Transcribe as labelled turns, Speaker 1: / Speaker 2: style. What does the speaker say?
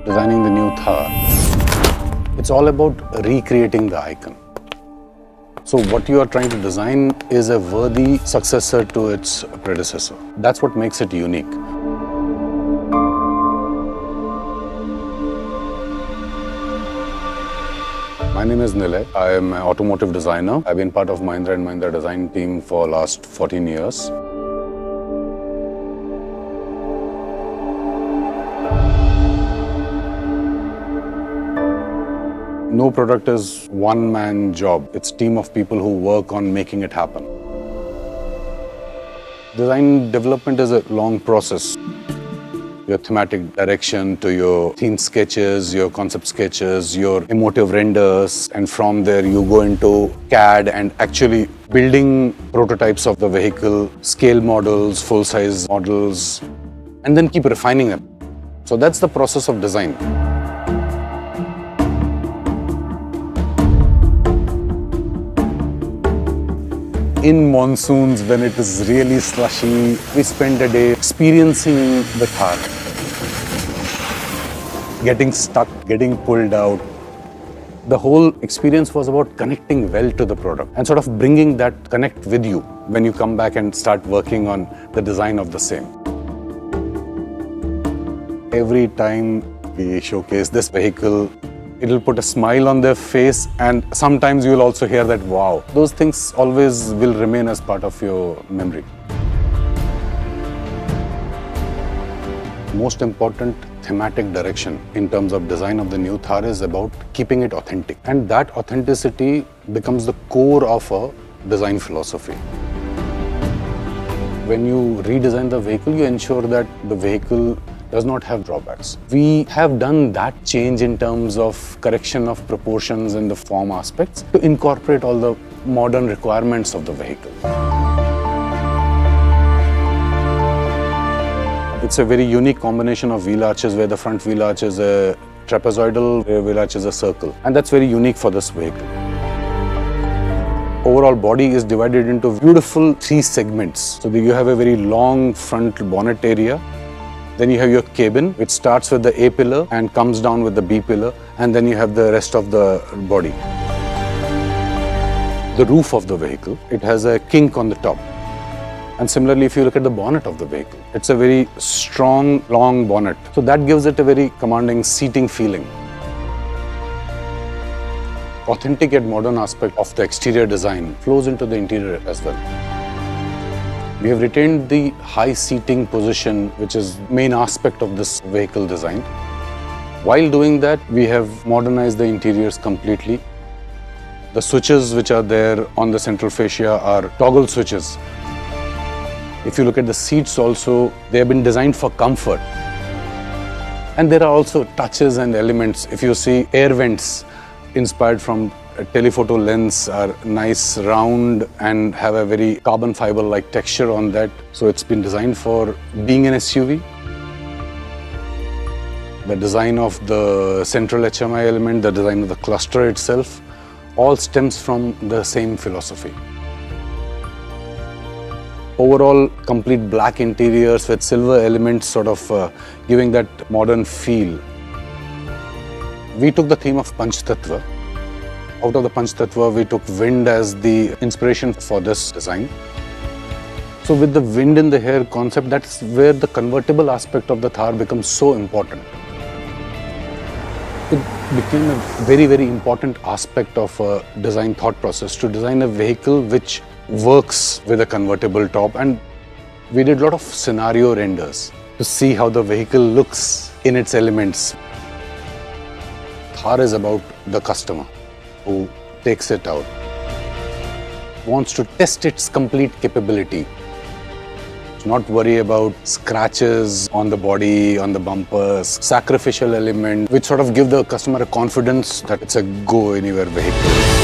Speaker 1: designing the new Thar, it's all about recreating the icon. So what you are trying to design is a worthy successor to its predecessor. That's what makes it unique. My name is Nilay. I am an automotive designer. I've been part of Mahindra & Mahindra design team for last 14 years. No product is one-man job. It's a team of people who work on making it happen. Design development is a long process. Your thematic direction to your theme sketches, your concept sketches, your emotive renders, and from there you go into CAD and actually building prototypes of the vehicle, scale models, full-size models, and then keep refining them. So that's the process of design. In monsoons, when it is really slushy, we spend a day experiencing the Thar. Getting stuck, getting pulled out. The whole experience was about connecting well to the product and sort of bringing that connect with you when you come back and start working on the design of the same. Every time we showcase this vehicle, it'll put a smile on their face, and sometimes you'll also hear that wow. Those things always will remain as part of your memory. Most important thematic direction in terms of design of the new Thar is about keeping it authentic. And that authenticity becomes the core of a design philosophy. When you redesign the vehicle, you ensure that the vehicle does not have drawbacks. We have done that change in terms of correction of proportions and the form aspects to incorporate all the modern requirements of the vehicle. It's a very unique combination of wheel arches where the front wheel arch is a trapezoidal, rear wheel arch is a circle. And that's very unique for this vehicle. Overall body is divided into beautiful 3 segments. So you have a very long front bonnet area. Then you have your cabin, which starts with the A pillar and comes down with the B pillar, and then you have the rest of the body. The roof of the vehicle, it has a kink on the top. And similarly, if you look at the bonnet of the vehicle, it's a very strong, long bonnet. So that gives it a very commanding seating feeling. Authentic yet modern aspect of the exterior design flows into the interior as well. We have retained the high seating position, which is main aspect of this vehicle design. While doing that, we have modernized the interiors completely. The switches which are there on the central fascia are toggle switches. If you look at the seats also, they have been designed for comfort. And there are also touches and elements. If you see air vents inspired from a telephoto lens are nice, round, and have a very carbon fiber-like texture on that. So it's been designed for being an SUV. The design of the central HMI element, the design of the cluster itself, all stems from the same philosophy. Overall, complete black interiors with silver elements sort of giving that modern feel. We took the theme of Panch Tattva. Out of the Panch Tattva, we took wind as the inspiration for this design. So with the wind in the hair concept, that's where the convertible aspect of the Thar becomes so important. It became a very, very important aspect of a design thought process to design a vehicle which works with a convertible top. And we did a lot of scenario renders to see how the vehicle looks in its elements. Thar is about the customer who takes it out, wants to test its complete capability. Not worry about scratches on the body, on the bumpers, sacrificial element, which sort of give the customer a confidence that it's a go-anywhere vehicle.